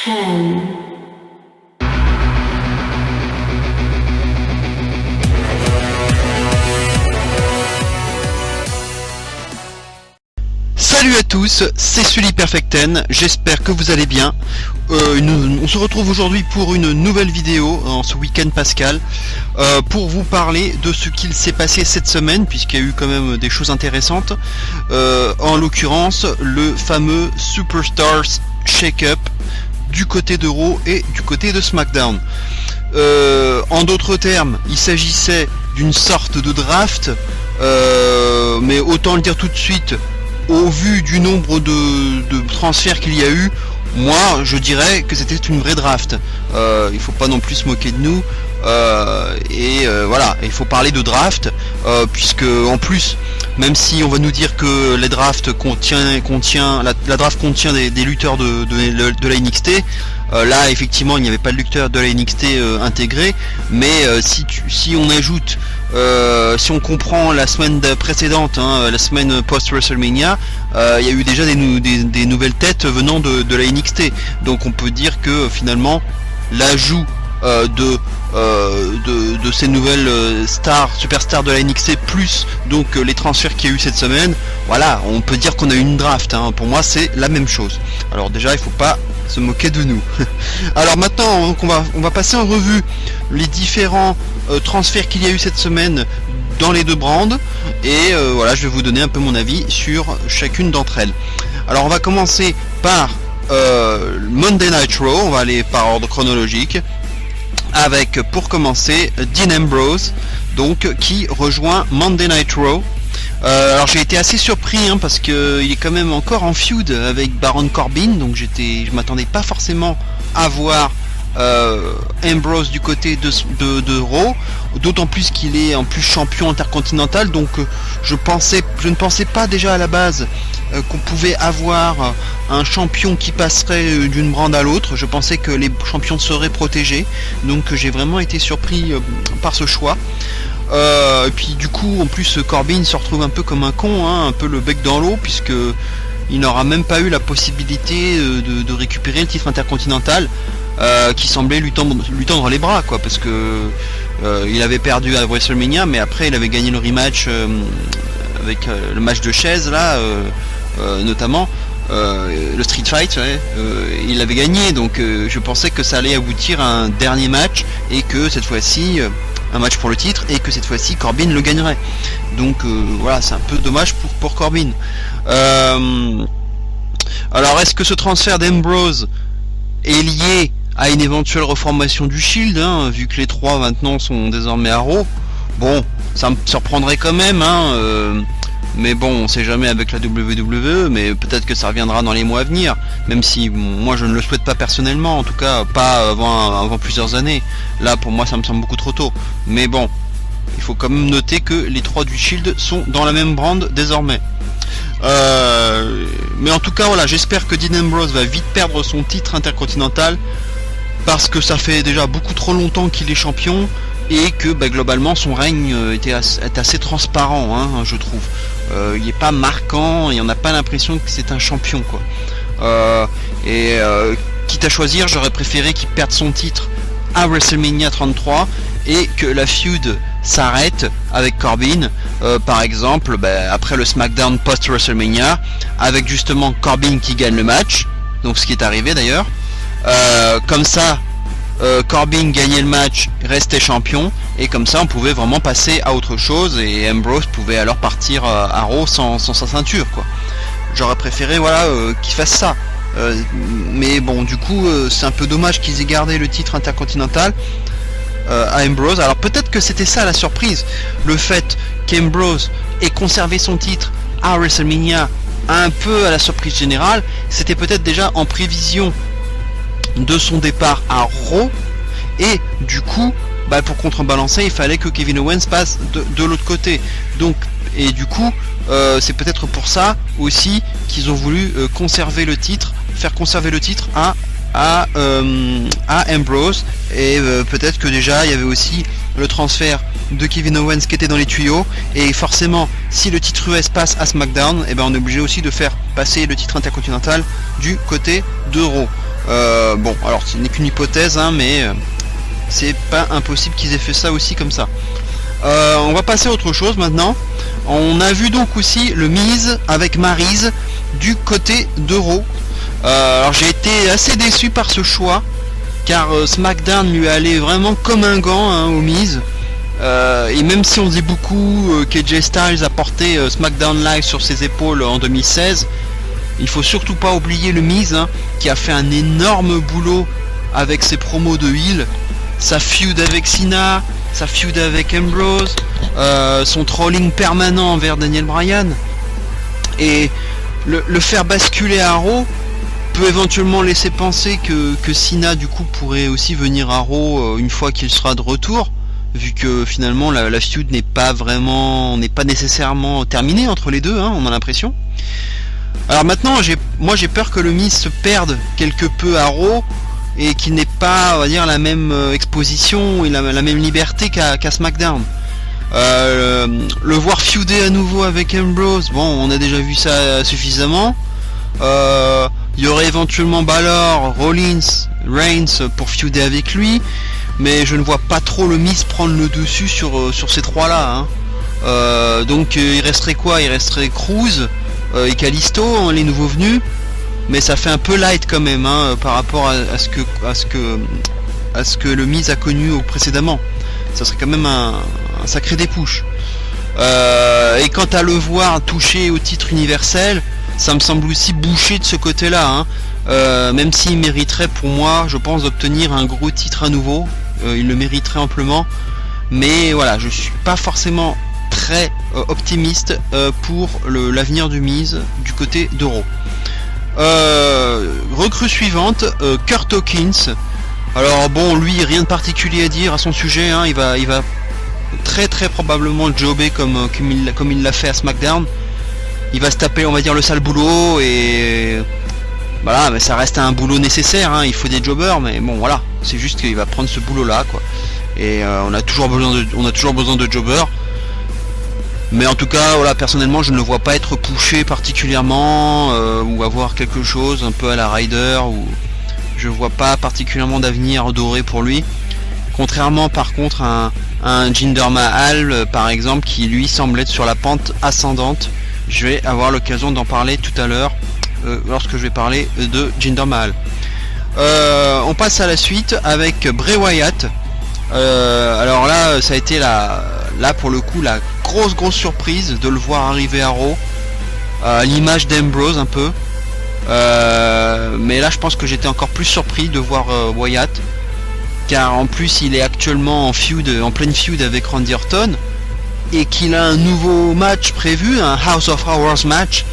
10. Salut à tous, c'est Sully Perfecten, j'espère que vous allez bien. On se retrouve aujourd'hui pour une nouvelle vidéo en ce week-end pascal pour vous parler de ce qu'il s'est passé cette semaine, puisqu'il y a eu quand même des choses intéressantes. En l'occurrence, le fameux Superstars Shake-Up du côté de Raw et du côté de SmackDown. En d'autres termes, il s'agissait d'une sorte de draft, mais autant le dire tout de suite, au vu du nombre de transferts qu'il y a eu, moi je dirais que c'était une vraie draft. Il faut pas non plus se moquer de nous, voilà, il faut parler de draft, puisque en plus, même si on va nous dire que les drafts la draft contient des lutteurs de la NXT, là effectivement il n'y avait pas de lutteur de la NXT intégré, mais si on ajoute, si on comprend la semaine précédente, la semaine post-WrestleMania, il y a eu déjà des nouvelles têtes venant de la NXT, donc on peut dire que finalement l'ajout de ces nouvelles superstars de la NXT plus donc les transferts qu'il y a eu cette semaine, voilà, on peut dire qu'on a eu une draft, pour moi c'est la même chose. Alors déjà il faut pas se moquer de nous. Alors maintenant donc on va passer en revue les différents transferts qu'il y a eu cette semaine dans les deux brands, et voilà, je vais vous donner un peu mon avis sur chacune d'entre elles. Alors on va commencer par Monday Night Raw, on va aller par ordre chronologique, avec pour commencer Dean Ambrose, donc qui rejoint Monday Night Raw. Alors j'ai été assez surpris, parce que il est quand même encore en feud avec Baron Corbin, donc je m'attendais pas forcément à voir Ambrose du côté de Raw, d'autant plus qu'il est en plus champion intercontinental, donc je ne pensais pas déjà à la base qu'on pouvait avoir un champion qui passerait d'une brand à l'autre. Je pensais que les champions seraient protégés, donc j'ai vraiment été surpris par ce choix. Et puis du coup en plus Corbin se retrouve un peu comme un con, un peu le bec dans l'eau, puisque il n'aura même pas eu la possibilité de récupérer le titre intercontinental, qui semblait lui tendre les bras, quoi, parce que il avait perdu à WrestleMania, mais après il avait gagné le rematch avec le match de chaise là, notamment le Street Fight, il avait gagné, donc je pensais que ça allait aboutir à un dernier match, et que cette fois-ci un match pour le titre, et que cette fois-ci Corbin le gagnerait. Donc voilà, c'est un peu dommage pour Corbin. Alors est-ce que ce transfert d'Ambrose est lié à une éventuelle reformation du Shield, vu que les trois maintenant sont désormais à Raw? Bon, ça me surprendrait quand même, mais bon, on sait jamais avec la WWE, mais peut-être que ça reviendra dans les mois à venir, même si moi je ne le souhaite pas personnellement, en tout cas pas avant plusieurs années. Là pour moi ça me semble beaucoup trop tôt, mais bon, il faut quand même noter que les trois du Shield sont dans la même brand désormais. Mais en tout cas voilà, j'espère que Dean Ambrose va vite perdre son titre intercontinental, parce que ça fait déjà beaucoup trop longtemps qu'il est champion, et que globalement son règne est assez transparent, je trouve. Il n'est pas marquant, et on n'a pas l'impression que c'est un champion, quoi. Quitte à choisir, j'aurais préféré qu'il perde son titre à WrestleMania 33 et que la feud s'arrête avec Corbin, par exemple après le SmackDown post WrestleMania, avec justement Corbin qui gagne le match, donc ce qui est arrivé d'ailleurs. Comme ça Corbin gagnait le match, restait champion, et comme ça on pouvait vraiment passer à autre chose, et Ambrose pouvait alors partir à Raw sans sa ceinture, quoi. J'aurais préféré qu'il fasse ça, mais bon, du coup c'est un peu dommage qu'ils aient gardé le titre intercontinental à Ambrose. Alors peut-être que c'était ça la surprise, le fait qu'Ambrose ait conservé son titre à WrestleMania, un peu à la surprise générale. C'était peut-être déjà en prévision de son départ à Raw, et du coup pour contrebalancer il fallait que Kevin Owens passe de l'autre côté, donc, et du coup c'est peut-être pour ça aussi qu'ils ont voulu conserver le titre, faire conserver le titre à Ambrose, et peut-être que déjà il y avait aussi le transfert de Kevin Owens qui était dans les tuyaux, et forcément si le titre US passe à SmackDown, on est obligé aussi de faire passer le titre intercontinental du côté de Raw. Bon, alors ce n'est qu'une hypothèse, hein, mais c'est pas impossible qu'ils aient fait ça aussi comme ça. On va passer à autre chose maintenant. On a vu donc aussi le Miz avec Maryse du côté de Raw. Alors j'ai été assez déçu par ce choix, car SmackDown lui allait vraiment comme un gant, hein, au Miz. Et même si on dit beaucoup qu'AJ Styles a porté SmackDown Live sur ses épaules en 2016, il faut surtout pas oublier le Miz, hein, qui a fait un énorme boulot avec ses promos de heel, sa feud avec Cena, sa feud avec Ambrose, son trolling permanent envers Daniel Bryan, et le faire basculer à Raw peut éventuellement laisser penser que Cena du coup pourrait aussi venir à Raw une fois qu'il sera de retour, vu que finalement la feud n'est pas nécessairement terminée entre les deux, hein, on a l'impression. Alors maintenant moi j'ai peur que le Miz se perde quelque peu à Raw et qu'il n'ait pas, on va dire, la même exposition et la même liberté qu'à SmackDown. Le voir feuder à nouveau avec Ambrose, bon, on a déjà vu ça suffisamment. Il y aurait éventuellement Balor, Rollins, Reigns pour feuder avec lui, mais je ne vois pas trop le Miz prendre le dessus sur ces trois-là, hein. Donc il resterait quoi? Il resterait Cruz et Kalisto, hein, les nouveaux venus. Mais ça fait un peu light quand même, hein, par rapport à ce que le Miz a connu précédemment. Ça serait quand même un sacré dépouche. Et quant à le voir toucher au titre universel, ça me semble aussi bouché de ce côté-là, hein. Même s'il mériterait, pour moi, je pense, d'obtenir un gros titre à nouveau. Il le mériterait amplement. Mais voilà, je suis pas forcément très optimiste pour l'avenir du Miz du côté de Raw. Recrue suivante, Kurt Hawkins. Alors bon, lui, rien de particulier à dire à son sujet, hein. Il va très probablement jobber comme il l'a fait à SmackDown. Il va se taper, on va dire, le sale boulot, et voilà, mais ça reste un boulot nécessaire, hein. Il faut des jobbers, mais bon, voilà, c'est juste qu'il va prendre ce boulot là, quoi. Et on a toujours besoin de jobbers. Mais en tout cas, voilà, personnellement, je ne le vois pas être poussé particulièrement, ou avoir quelque chose un peu à la Ryder, ou je vois pas particulièrement d'avenir doré pour lui. Contrairement, par contre, à un Jinder Mahal, par exemple, qui lui semble être sur la pente ascendante. Je vais avoir l'occasion d'en parler tout à l'heure, lorsque je vais parler de Jinder Mahal. On passe à la suite avec Bray Wyatt. Alors là, ça a été là pour le coup la grosse surprise de le voir arriver à Raw, à l'image d'Ambrose un peu. Mais là, je pense que j'étais encore plus surpris de voir Wyatt, car en plus il est actuellement en pleine feud avec Randy Orton, et qu'il a un nouveau match prévu, un House of Horrors match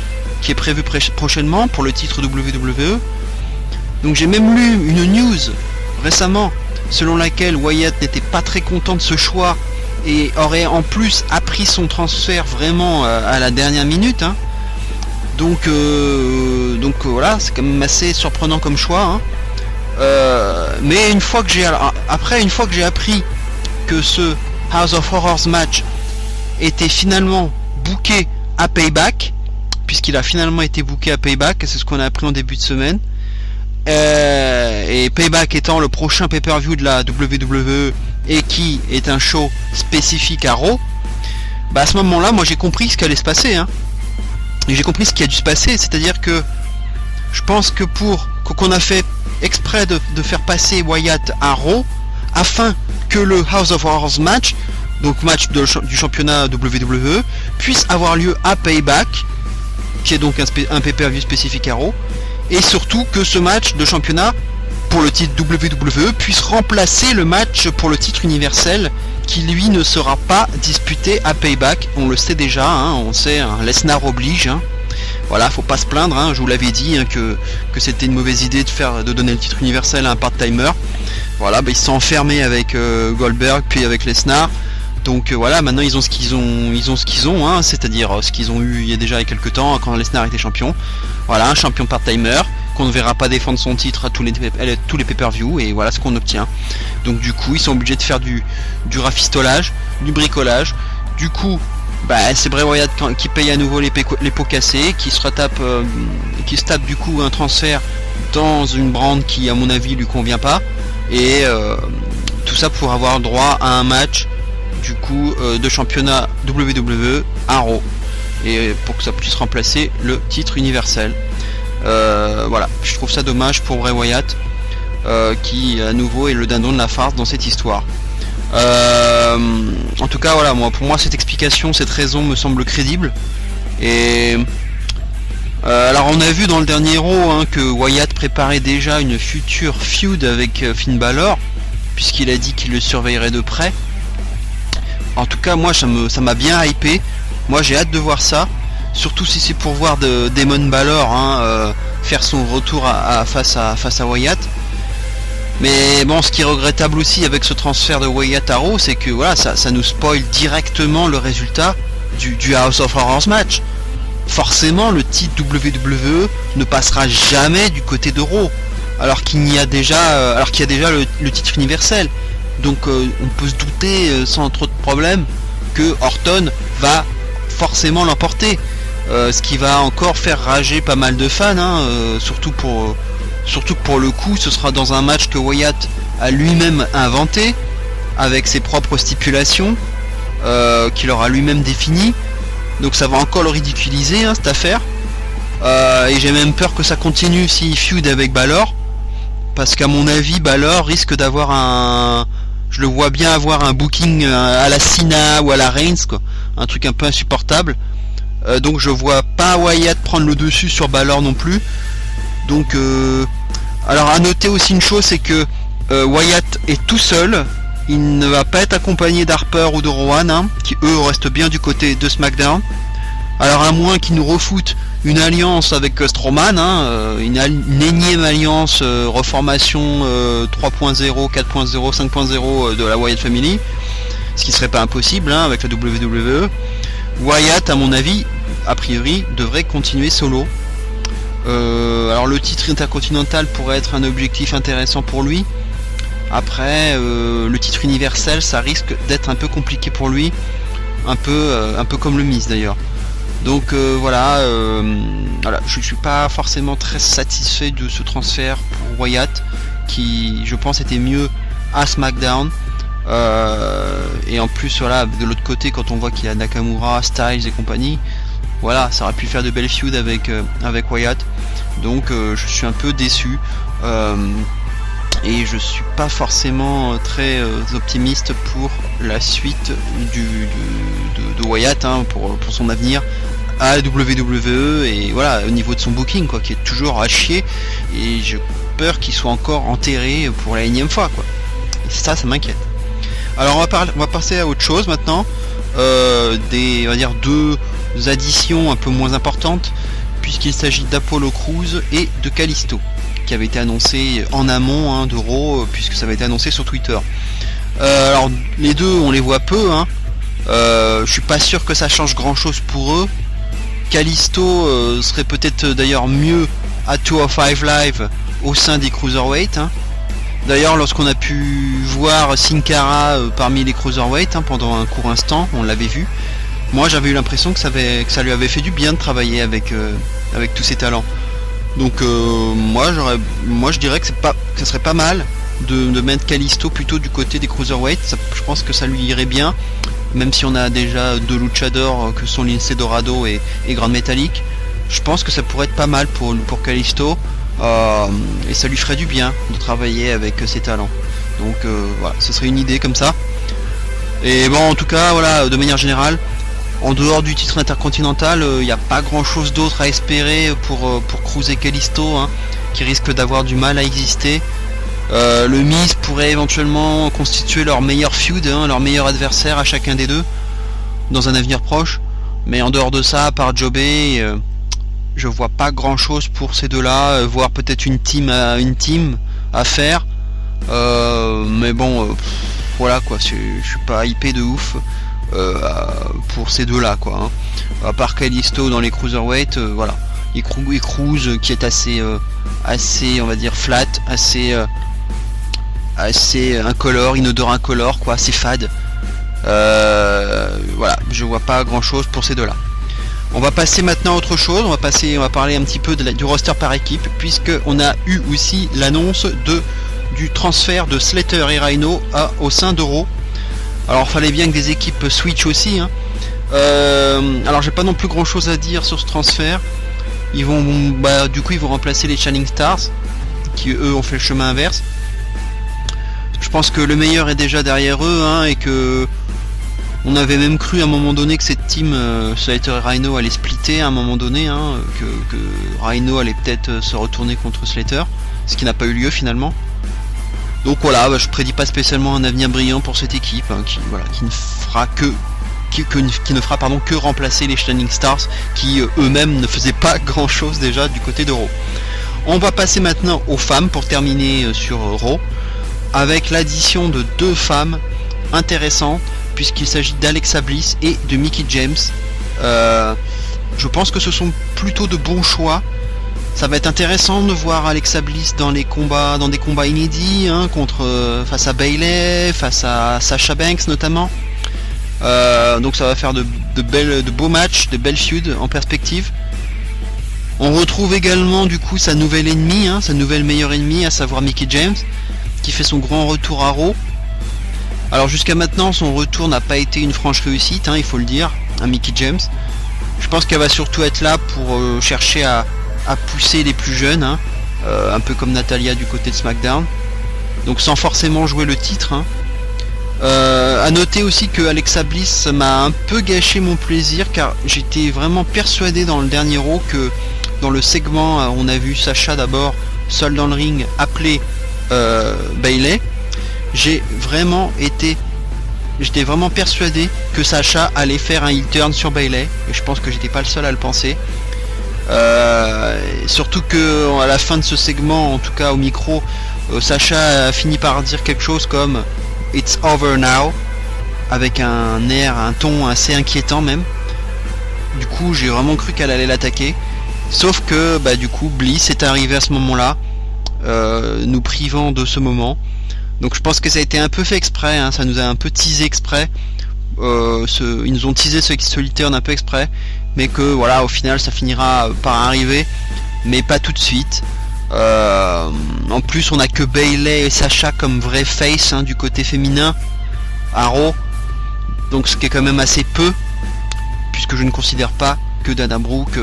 qui est prévu prochainement pour le titre WWE. Donc j'ai même lu une news récemment selon laquelle Wyatt n'était pas très content de ce choix et aurait en plus appris son transfert vraiment à la dernière minute, hein. Donc voilà, c'est quand même assez surprenant comme choix, hein. Mais une fois que j'ai appris que ce House of Horrors match était finalement booké à Payback, puisqu'il a finalement été booké à Payback, c'est ce qu'on a appris en début de semaine, et Payback étant le prochain pay-per-view de la WWE et qui est un show spécifique à Raw, bah à ce moment-là, moi j'ai compris ce qui allait se passer, hein. Et j'ai compris ce qui a dû se passer, c'est-à-dire que je pense que qu'on a fait exprès de faire passer Wyatt à Raw afin que le House of Horrors match, donc match du championnat WWE, puisse avoir lieu à Payback, qui est donc un pay-per-view spécifique à Raw, et surtout que ce match de championnat pour le titre WWE puisse remplacer le match pour le titre universel qui lui ne sera pas disputé à Payback. On le sait déjà, hein, on sait, hein, Lesnar oblige, hein. Voilà, faut pas se plaindre, hein, je vous l'avais dit, hein, que c'était une mauvaise idée de donner le titre universel à un part-timer. Voilà, bah, ils se sont enfermés avec Goldberg puis avec Lesnar. Donc voilà, maintenant ils ont ce qu'ils ont, hein, c'est-à-dire ce qu'ils ont eu il y a déjà quelques temps quand Lesnar était champion. Voilà, un champion part-timer qu'on ne verra pas défendre son titre à tous les pay-per-view, et voilà ce qu'on obtient. Donc du coup, ils sont obligés de faire du rafistolage, du bricolage. Du coup, Bah, c'est Bray Wyatt qui paye à nouveau les pots cassés, qui se tape du coup un transfert dans une brand qui à mon avis lui convient pas, et tout ça pour avoir droit à un match du coup de championnat WWE à Raw, et pour que ça puisse remplacer le titre universel. Voilà, je trouve ça dommage pour Bray Wyatt, qui à nouveau est le dindon de la farce dans cette histoire. En tout cas, voilà, pour moi cette explication, cette raison me semble crédible. Et alors on a vu dans le dernier Raw que Wyatt préparait déjà une future feud avec Finn Balor, puisqu'il a dit qu'il le surveillerait de près. En tout cas, moi ça m'a bien hypé. Moi j'ai hâte de voir ça, surtout si c'est pour voir Demon Balor faire son retour face à Wyatt. Mais bon, ce qui est regrettable aussi avec ce transfert de Wyatt à Raw, c'est que voilà, ça nous spoil directement le résultat du House of Horrors match. Forcément, le titre WWE ne passera jamais du côté de Raw, alors qu'il y a déjà le titre universel. Donc on peut se douter sans trop de problème que Orton va forcément l'emporter, ce qui va encore faire rager pas mal de fans, surtout que pour le coup ce sera dans un match que Wyatt a lui-même inventé avec ses propres stipulations, qu'il aura lui-même défini, donc ça va encore le ridiculiser cette affaire, et j'ai même peur que ça continue s'il feud avec Balor, parce qu'à mon avis Balor risque d'avoir je le vois bien avoir un booking à la Cena ou à la Reigns, quoi, un truc un peu insupportable, donc je vois pas Wyatt prendre le dessus sur Balor non plus. Donc alors à noter aussi une chose, c'est que Wyatt est tout seul, il ne va pas être accompagné d'Harper ou de Rowan, qui eux restent bien du côté de SmackDown. Alors à moins qu'ils nous refoutent une alliance avec Strowman, une énième alliance reformation 3.0, 4.0, 5.0 de la Wyatt Family, ce qui serait pas impossible avec la WWE. Wyatt, à mon avis, a priori, devrait continuer solo. Alors le titre intercontinental pourrait être un objectif intéressant pour lui. Après le titre universel, ça risque d'être un peu compliqué pour lui, un peu comme le Miz d'ailleurs. Donc voilà, je suis pas forcément très satisfait de ce transfert pour Wyatt, qui je pense était mieux à SmackDown. Et en plus voilà, de l'autre côté, quand on voit qu'il y a Nakamura, Styles et compagnie, voilà, ça aurait pu faire de belles feuds avec Wyatt. Donc je suis un peu déçu, et je suis pas forcément très optimiste pour la suite de Wyatt, pour son avenir à la WWE, et voilà, au niveau de son booking, quoi, qui est toujours à chier, et j'ai peur qu'il soit encore enterré pour la énième fois, quoi. Et ça m'inquiète. Alors on va passer à autre chose maintenant, on va dire deux additions un peu moins importantes, puisqu'il s'agit d'Apollo Crews et de Kalisto, qui avait été annoncé en amont de Raw, puisque ça avait été annoncé sur Twitter. Alors les deux on les voit peu, je suis pas sûr que ça change grand chose pour eux. Kalisto serait peut-être d'ailleurs mieux à 205 Live au sein des Cruiserweight. D'ailleurs, lorsqu'on a pu voir Sin Cara parmi les Cruiserweight pendant un court instant, on l'avait vu. Moi, j'avais eu l'impression que ça lui avait fait du bien de travailler avec tous ces talents. Donc, moi, je dirais que ça serait pas mal de mettre Kalisto plutôt du côté des Cruiserweight. Je pense que ça lui irait bien, même si on a déjà deux luchadors que sont Lince Dorado et Grand Metalik. Je pense que ça pourrait être pas mal pour Kalisto. Et ça lui ferait du bien de travailler avec ses talents. Donc voilà, ce serait une idée comme ça. Et bon, en tout cas, voilà, de manière générale, en dehors du titre intercontinental, il n'y a pas grand chose d'autre à espérer pour Crews et Kalisto, qui risquent d'avoir du mal à exister. Le Miz pourrait éventuellement constituer leur meilleur feud, leur meilleur adversaire à chacun des deux dans un avenir proche. Mais en dehors de ça, à part Jobé, je vois pas grand chose pour ces deux-là, voire peut-être une team à faire. Mais bon, voilà quoi, je suis pas hypé de ouf pour ces deux-là, quoi. À part Kalisto dans les Cruiserweight, voilà. Et Crews qui est assez, on va dire, flat, assez incolore, inodore incolore, quoi, assez fade. Voilà, je vois pas grand chose pour ces deux-là. On va passer maintenant à autre chose, on va parler un petit peu du roster par équipe, puisque on a eu aussi l'annonce du transfert de Slater et Rhino au sein d'Euro. Alors fallait bien que des équipes switch aussi, hein. Alors j'ai pas non plus grand chose à dire sur ce transfert. Ils vont remplacer les Shining Stars, qui eux ont fait le chemin inverse. Je pense que le meilleur est déjà derrière eux, hein, et que on avait même cru à un moment donné que cette team Slater et Rhino allait splitter à un moment donné, hein, que Rhino allait peut-être se retourner contre Slater, ce qui n'a pas eu lieu finalement. Donc voilà, je prédis pas spécialement un avenir brillant pour cette équipe, hein, qui ne fera que remplacer les Shining Stars, qui eux-mêmes ne faisaient pas grand chose déjà du côté de Raw. On va passer maintenant aux femmes pour terminer sur Raw, avec l'addition de deux femmes intéressantes, puisqu'il s'agit d'Alexa Bliss et de Mickie James. Je pense que ce sont plutôt de bons choix. Ça va être intéressant de voir Alexa Bliss dans des combats inédits, hein, face à Bayley, face à Sasha Banks notamment. Donc ça va faire de beaux matchs, de belles feuds en perspective. On retrouve également du coup sa nouvelle ennemie, hein, sa nouvelle meilleure ennemie, à savoir Mickie James, qui fait son grand retour à Raw. Alors jusqu'à maintenant son retour n'a pas été une franche réussite, hein, il faut le dire, à Mickie James. Je pense qu'elle va surtout être là pour chercher à pousser les plus jeunes, hein, un peu comme Natalia du côté de SmackDown, donc sans forcément jouer le titre, hein. À noter aussi que Alexa Bliss m'a un peu gâché mon plaisir, car j'étais vraiment persuadé dans le dernier Raw que dans le segment on a vu Sasha d'abord seule dans le ring appeler Bayley. J'étais vraiment persuadé que Sasha allait faire un heel turn sur Bayley, et je pense que j'étais pas le seul à le penser. Surtout que à la fin de ce segment, en tout cas au micro, Sasha a fini par dire quelque chose comme It's over now, avec un ton assez inquiétant même. Du coup j'ai vraiment cru qu'elle allait l'attaquer, sauf que du coup Bliss est arrivé à ce moment là, nous privant de ce moment. Donc je pense que ça a été un peu fait exprès, hein, ça nous a un peu teasé exprès, ils nous ont teasé ce turn un peu exprès, mais que voilà, au final ça finira par arriver, mais pas tout de suite. En plus on a que Bayley et Sasha comme vrai face, hein, du côté féminin à Raw, donc ce qui est quand même assez peu, puisque je ne considère pas que Dana Brooke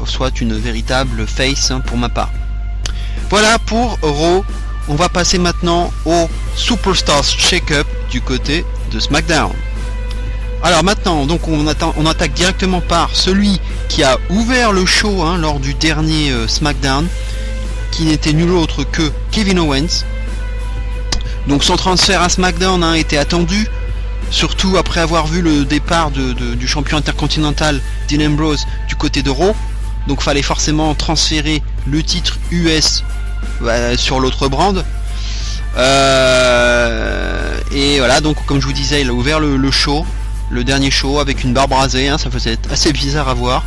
soit une véritable face, hein, pour ma part. Voilà pour Raw. On va passer maintenant au Superstars Shake-Up du côté de SmackDown. Alors maintenant, donc on attaque directement par celui qui a ouvert le show, hein, lors du dernier SmackDown, qui n'était nul autre que Kevin Owens. Donc son transfert à SmackDown, hein, était attendu, surtout après avoir vu le départ du champion intercontinental Dean Ambrose du côté de Raw. Donc fallait forcément transférer le titre US sur l'autre brand. Et voilà, donc comme je vous disais, il a ouvert le show, le dernier show, avec une barbe rasée, hein, ça faisait assez bizarre à voir.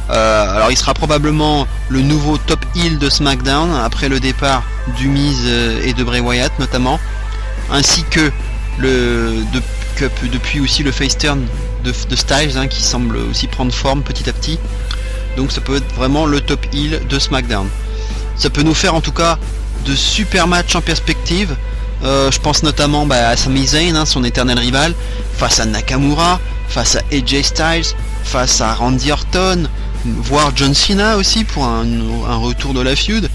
Alors il sera probablement le nouveau top heel de SmackDown après le départ du Miz et de Bray Wyatt notamment, ainsi que depuis aussi le face turn de Styles, hein, qui semble aussi prendre forme petit à petit. Donc ça peut être vraiment le top heel de SmackDown. Ça peut nous faire en tout cas de super matchs en perspective. Je pense notamment à Sami Zayn, hein, son éternel rival, face à Nakamura, face à AJ Styles, face à Randy Orton, voire John Cena aussi pour un retour de la feud.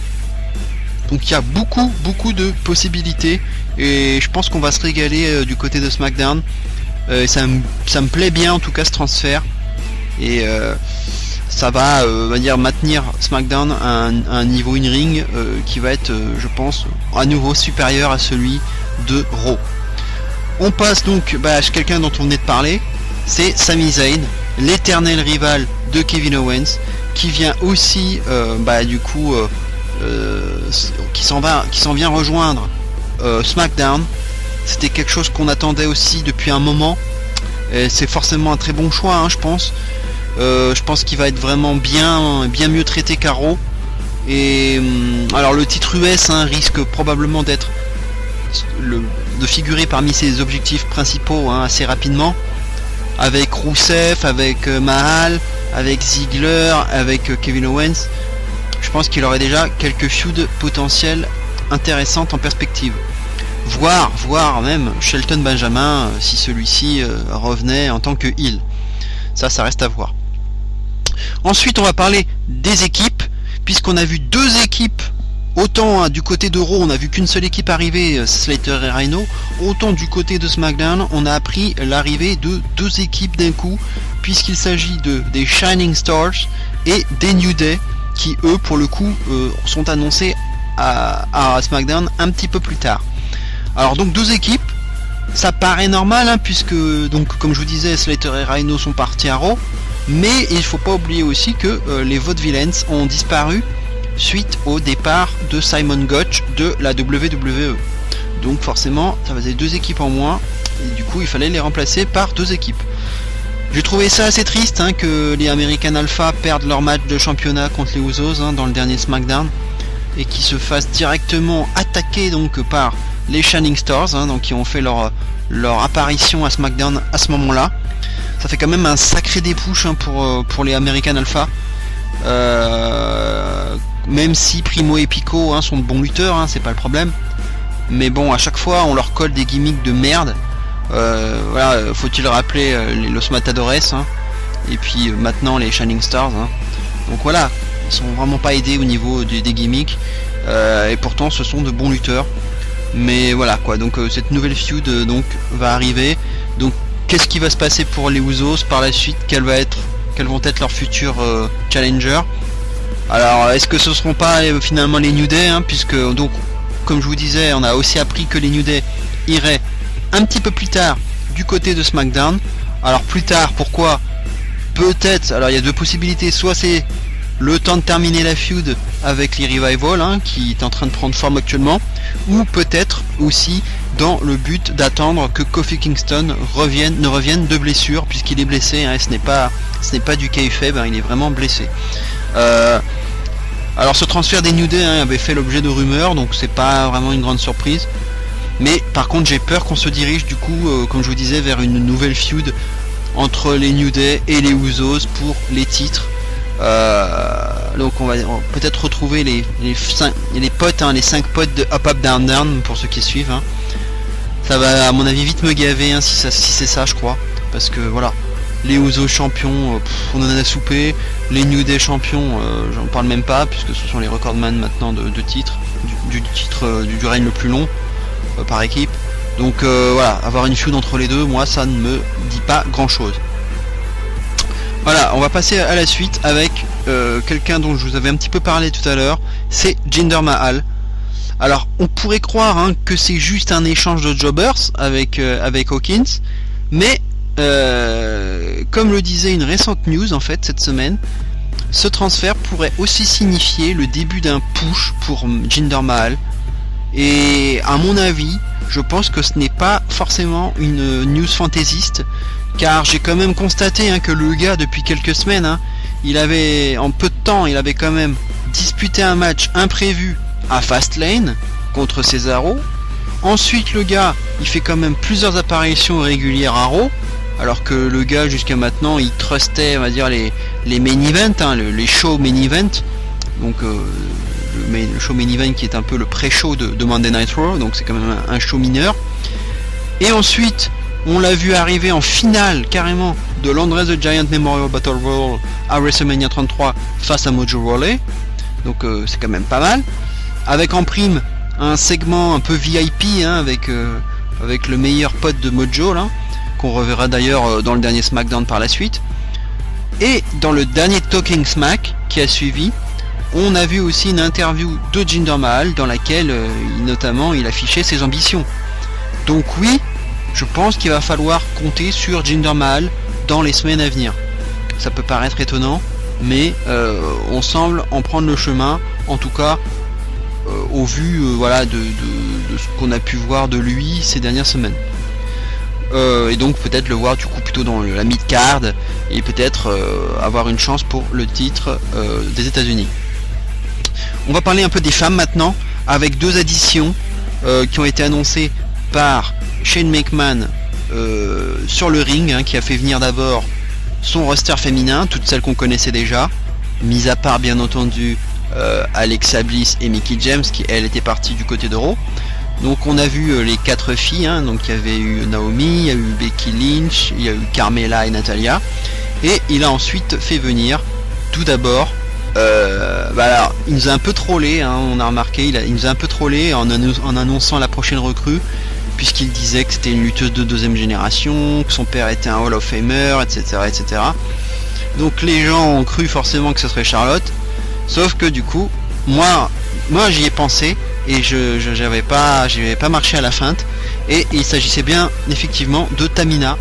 Donc il y a beaucoup de possibilités, et je pense qu'on va se régaler du côté de SmackDown. Ça me plaît bien en tout cas ce transfert, et ça va maintenir SmackDown à un niveau in-ring qui va être, je pense, à nouveau supérieur à celui de Raw. On passe donc à quelqu'un dont on venait de parler, c'est Sami Zayn, l'éternel rival de Kevin Owens, qui vient aussi qui s'en vient rejoindre SmackDown. C'était quelque chose qu'on attendait aussi depuis un moment, et c'est forcément un très bon choix, hein, je pense. Je pense qu'il va être vraiment bien mieux traité qu'Arrow. Et alors le titre US, hein, risque probablement d'être de figurer parmi ses objectifs principaux assez rapidement, avec Rousseff, avec Mahal, avec Ziggler, avec Kevin Owens. Je pense qu'il aurait déjà quelques feuds potentiels intéressantes en perspective. Voire même Shelton Benjamin si celui-ci revenait en tant que heel. Ça reste à voir. Ensuite, on va parler des équipes, puisqu'on a vu deux équipes. Autant du côté de Raw, on a vu qu'une seule équipe arriver, Slater et Rhino. Autant du côté de SmackDown, on a appris l'arrivée de deux équipes d'un coup, puisqu'il s'agit des Shining Stars et des New Day, qui eux, pour le coup, sont annoncés à SmackDown un petit peu plus tard. Alors donc deux équipes, ça paraît normal, puisque donc comme je vous disais, Slater et Rhino sont partis à Raw, mais il faut pas oublier aussi que les Vaudevillains ont disparu suite au départ de Simon Gotch de la WWE. Donc forcément, ça faisait deux équipes en moins, et du coup il fallait les remplacer par deux équipes. J'ai trouvé ça assez triste que les American Alpha perdent leur match de championnat contre les Usos dans le dernier SmackDown, et qui se fassent directement attaquer donc par les Shining Stars, donc qui ont fait leur apparition à SmackDown à ce moment-là. Ça fait quand même un sacré dépouche pour les American Alpha. Même si Primo et Pico sont de bons lutteurs, c'est pas le problème. Mais bon, à chaque fois on leur colle des gimmicks de merde. Voilà, faut-il rappeler les Los Matadores, et puis maintenant les Shining Stars. Donc voilà, ils sont vraiment pas aidés au niveau des gimmicks. Et pourtant ce sont de bons lutteurs. Mais voilà quoi, donc cette nouvelle feud va arriver. Donc qu'est-ce qui va se passer pour les Usos par la suite? Quels vont être leurs futurs challengers? Alors est-ce que ce seront pas finalement les New Day, puisque donc comme je vous disais, on a aussi appris que les New Day iraient un petit peu plus tard du côté de SmackDown. Alors plus tard, pourquoi? Peut-être, alors il y a deux possibilités, soit c'est le temps de terminer la feud avec les Revival, qui est en train de prendre forme actuellement, ou peut-être aussi dans le but d'attendre que Kofi Kingston ne revienne de blessure, puisqu'il est blessé, ce n'est pas du kayfabe, il est vraiment blessé. Alors ce transfert des New Day avait fait l'objet de rumeurs, donc c'est pas vraiment une grande surprise. Mais par contre j'ai peur qu'on se dirige du coup, comme je vous disais, vers une nouvelle feud entre les New Day et les Usos pour les titres. Donc on va peut-être retrouver les potes, les 5 potes de Up Up Down Down pour ceux qui suivent. Ça va à mon avis vite me gaver si c'est ça, je crois, parce que voilà, les Usos champions, on en a soupé. Les New Day champions, j'en parle même pas, puisque ce sont les recordman maintenant de titres, du titre du règne le plus long par équipe. Donc voilà, avoir une feud entre les deux, moi ça ne me dit pas grand chose. Voilà, on va passer à la suite avec quelqu'un dont je vous avais un petit peu parlé tout à l'heure, c'est Jinder Mahal. Alors on pourrait croire que c'est juste un échange de jobbers avec Hawkins, mais comme le disait une récente news en fait cette semaine, ce transfert pourrait aussi signifier le début d'un push pour Jinder Mahal. Et à mon avis, je pense que ce n'est pas forcément une news fantaisiste, car j'ai quand même constaté que le gars depuis quelques semaines, en peu de temps, il avait quand même disputé un match imprévu à Fastlane contre Cesaro. Ensuite le gars, il fait quand même plusieurs apparitions régulières à Raw, alors que le gars jusqu'à maintenant il trustait, on va dire, les main events, les show main event. Donc le show main event qui est un peu le pré-show de Monday Night Raw, donc c'est quand même un show mineur. Et ensuite on l'a vu arriver en finale carrément de l'André the Giant Memorial Battle Royal à WrestleMania 33 face à Mojo Rawley, donc c'est quand même pas mal, avec en prime un segment un peu VIP avec le meilleur pote de Mojo là, qu'on reverra d'ailleurs dans le dernier SmackDown par la suite. Et dans le dernier Talking Smack qui a suivi, on a vu aussi une interview de Jinder Mahal dans laquelle notamment il affichait ses ambitions. Donc oui, je pense qu'il va falloir compter sur Jinder Mahal dans les semaines à venir. Ça peut paraître étonnant, mais on semble en prendre le chemin, en tout cas au vu de ce qu'on a pu voir de lui ces dernières semaines. Et donc peut-être le voir du coup plutôt dans la mid-card, et peut-être avoir une chance pour le titre des États-Unis. On va parler un peu des femmes maintenant, avec deux additions. qui ont été annoncées par Shane McMahon sur le ring, hein, qui a fait venir d'abord son roster féminin, toutes celles qu'on connaissait déjà, mis à part bien entendu Alexa Bliss et Mickie James qui elle était partie du côté de Raw. Donc on a vu les 4 filles, hein, donc il y avait eu Naomi, il y a eu Becky Lynch, il y a eu Carmella et Natalia, et il a ensuite fait venir tout d'abord alors, il nous a un peu trollé, hein, on a remarqué, il nous a un peu trollé en annonçant la prochaine recrue, puisqu'il disait que c'était une lutteuse de 2ème génération, que son père était un Hall of Famer, etc., etc. Donc les gens ont cru forcément que ce serait Charlotte, sauf que du coup, moi j'y ai pensé, et j'avais pas marché à la feinte, et il s'agissait bien effectivement de Tamina,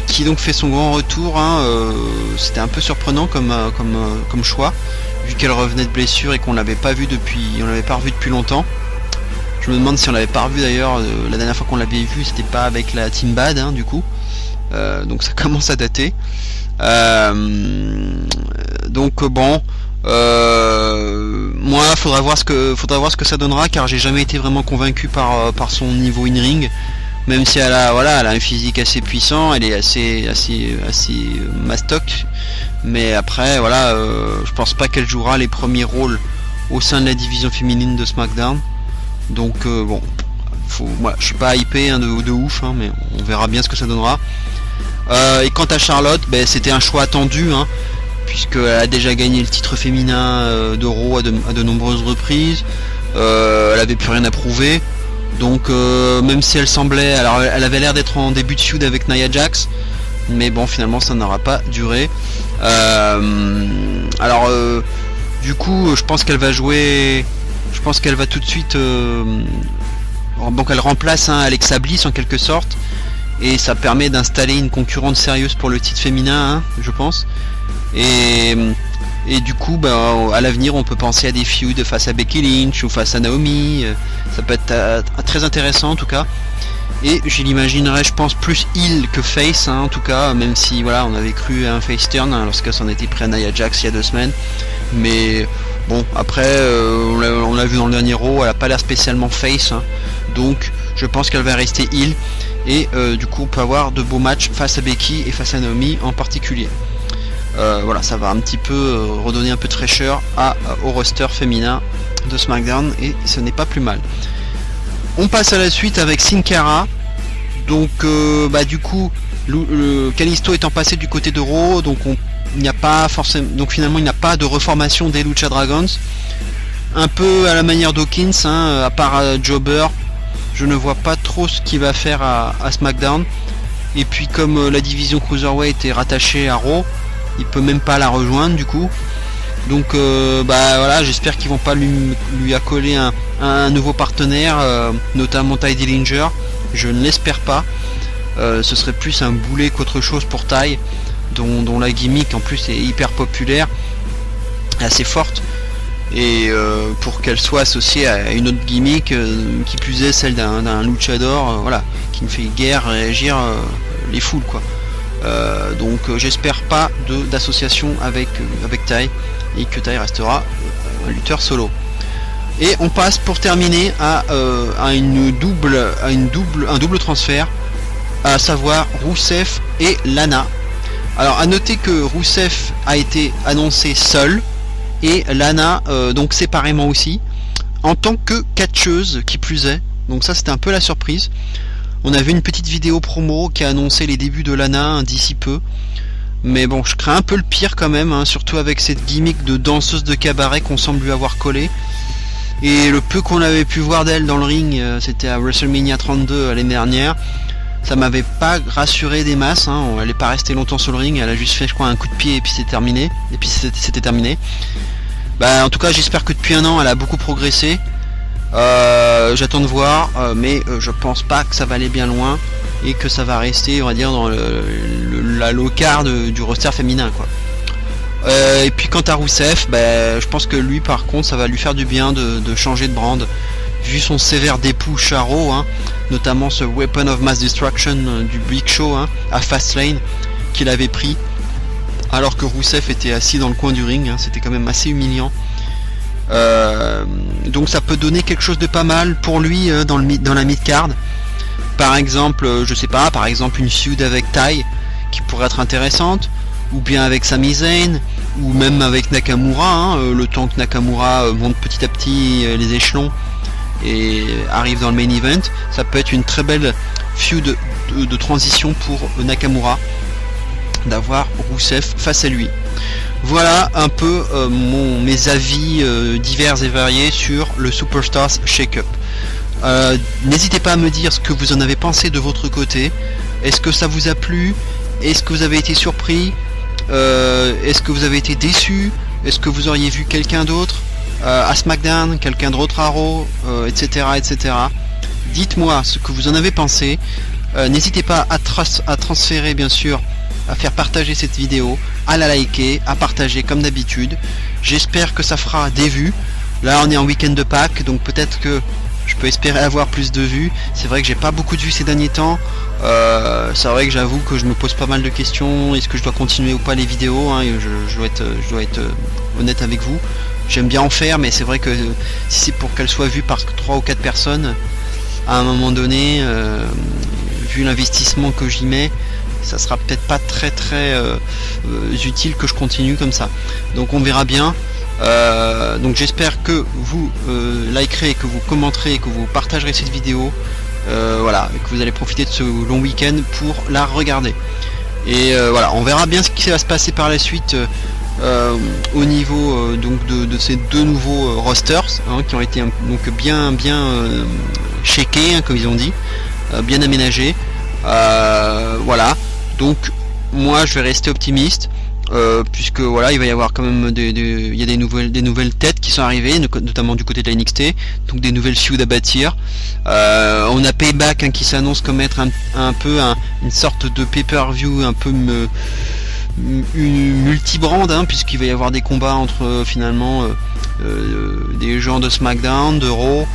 qui donc fait son grand retour, hein, c'était un peu surprenant comme choix, vu qu'elle revenait de blessure et qu'on l'avait pas vu depuis longtemps. Je me demande si on l'avait pas revu d'ailleurs, la dernière fois qu'on l'avait vu c'était pas avec la Team Bad, hein, du coup, donc ça commence à dater. Donc bon, moi faudra voir ce que ça donnera, car j'ai jamais été vraiment convaincu par son niveau in ring. Même si elle a un physique assez puissant, elle est assez mastoc, mais après voilà, je pense pas qu'elle jouera les premiers rôles au sein de la division féminine de SmackDown. Donc bon, je suis pas hypé, hein, de ouf, hein, mais on verra bien ce que ça donnera. Et quant à Charlotte, c'était un choix attendu, hein, puisqu'elle a déjà gagné le titre féminin de Raw à de nombreuses reprises. Elle avait plus rien à prouver. Donc même si elle semblait, alors elle avait l'air d'être en début de feud avec Nia Jax, mais bon finalement ça n'aura pas duré. Du coup je pense qu'elle va jouer, je pense qu'elle va tout de suite, donc elle remplace, hein, Alexa Bliss en quelque sorte, et ça permet d'installer une concurrente sérieuse pour le titre féminin, hein, je pense. Et du coup, à l'avenir, on peut penser à des feuds face à Becky Lynch ou face à Naomi. Ça peut être très intéressant en tout cas. Et je l'imaginerais, je pense, plus heel que face, hein, en tout cas, même si voilà, on avait cru à un face turn, hein, lorsqu'elle s'en était pris à Nia Jax il y a 2 semaines. Mais bon, après, on l'a vu dans le dernier Raw, elle a pas l'air spécialement face, hein, donc je pense qu'elle va rester heel. Et du coup, on peut avoir de beaux matchs face à Becky et face à Naomi en particulier. Voilà, ça va un petit peu redonner un peu de fraîcheur au roster féminin de SmackDown, et ce n'est pas plus mal. On passe à la suite avec Sin Cara. Donc du coup le Kalisto étant passé du côté de Raw, donc il n'y a pas forcément, donc finalement il n'y a pas de reformation des Lucha Dragons, un peu à la manière d'Hawkins, hein, à part Jobber, je ne vois pas trop ce qu'il va faire à SmackDown. Et puis comme la division Cruiserweight est rattachée à Raw, il peut même pas la rejoindre du coup. Donc voilà, j'espère qu'ils vont pas lui accoler un nouveau partenaire, notamment Ty Dillinger. Je ne l'espère pas. Ce serait plus un boulet qu'autre chose pour Ty, dont la gimmick en plus est hyper populaire, assez forte. Et pour qu'elle soit associée à une autre gimmick, qui plus est celle d'un luchador, voilà, qui ne fait guère réagir les foules, quoi. Donc j'espère pas d'association avec Ty, et que Ty restera un lutteur solo. Et on passe pour terminer à un double transfert, à savoir Rusev et Lana. Alors à noter que Rusev a été annoncé seul et Lana donc séparément aussi, en tant que catcheuse qui plus est. Donc ça c'était un peu la surprise. On a vu une petite vidéo promo qui a annoncé les débuts de Lana, hein, d'ici peu. Mais bon, je crains un peu le pire quand même, hein, surtout avec cette gimmick de danseuse de cabaret qu'on semble lui avoir collé. Et le peu qu'on avait pu voir d'elle dans le ring, c'était à WrestleMania 32 l'année dernière. Ça m'avait pas rassuré des masses, hein. Elle est pas restée longtemps sur le ring, elle a juste fait je crois un coup de pied et puis c'est terminé. Et puis c'était terminé. En tout cas j'espère que depuis un an elle a beaucoup progressé. J'attends de voir, mais je pense pas que ça va aller bien loin et que ça va rester, on va dire, dans la low-card du roster féminin, quoi. Et puis quant à Rusev, je pense que lui par contre ça va lui faire du bien de changer de brand, vu son sévère dépouche à Raw, hein, notamment ce Weapon of Mass Destruction du Big Show, hein, à Fastlane, qu'il avait pris alors que Rusev était assis dans le coin du ring, hein, c'était quand même assez humiliant. Donc ça peut donner quelque chose de pas mal pour lui dans la mid-card. Par exemple, je sais pas, par exemple une feud avec Tai qui pourrait être intéressante, ou bien avec Sami Zayn, ou même avec Nakamura, le temps que Nakamura monte petit à petit les échelons et arrive dans le main event. Ça peut être une très belle feud de transition pour Nakamura d'avoir Rusev face à lui. Voilà un peu mes avis divers et variés sur le Superstars Shake-Up. N'hésitez pas à me dire ce que vous en avez pensé de votre côté. Est-ce que ça vous a plu? Est-ce que vous avez été surpris? Est-ce que vous avez été déçu? Est-ce que vous auriez vu quelqu'un d'autre à SmackDown, quelqu'un d'autre à Raw, etc., etc. Dites-moi ce que vous en avez pensé. N'hésitez pas à transférer, bien sûr, à faire partager cette vidéo, à la liker, à partager comme d'habitude. J'espère que ça fera des vues. Là on est en week-end de Pâques, donc peut-être que je peux espérer avoir plus de vues. C'est vrai que j'ai pas beaucoup de vues ces derniers temps. C'est vrai que j'avoue que je me pose pas mal de questions. Est-ce que je dois continuer ou pas les vidéos, je dois être honnête avec vous. J'aime bien en faire, mais c'est vrai que si c'est pour qu'elles soient vues par 3 ou 4 personnes, à un moment donné, vu l'investissement que j'y mets, ça sera peut-être pas très utile que je continue comme ça. Donc on verra bien. Donc j'espère que vous likerez, que vous commenterez, que vous partagerez cette vidéo, voilà, et que vous allez profiter de ce long week-end pour la regarder. Et voilà, on verra bien ce qui va se passer par la suite au niveau donc de ces deux nouveaux rosters qui ont été donc bien shakés, comme ils ont dit, bien aménagés. Voilà, donc moi je vais rester optimiste. Puisque voilà, il va y avoir quand même il y a des nouvelles têtes qui sont arrivées, notamment du côté de la NXT, donc des nouvelles feuds à bâtir. On a Payback qui s'annonce comme être un peu une sorte de pay-per-view un peu multi-brand, puisqu'il va y avoir des combats entre finalement des gens de SmackDown, de Raw.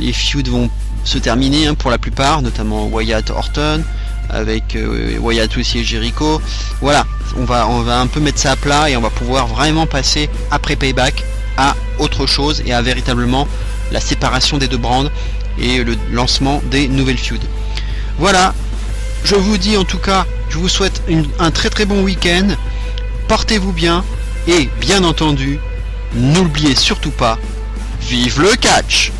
Les feuds vont se terminer pour la plupart, notamment Wyatt Orton avec Wyatt aussi et Jericho. Voilà, on va un peu mettre ça à plat et on va pouvoir vraiment passer après Payback à autre chose et à véritablement la séparation des deux brands et le lancement des nouvelles feuds. Voilà, je vous dis en tout cas, je vous souhaite un très bon week-end, portez-vous bien et bien entendu, n'oubliez surtout pas, vive le catch!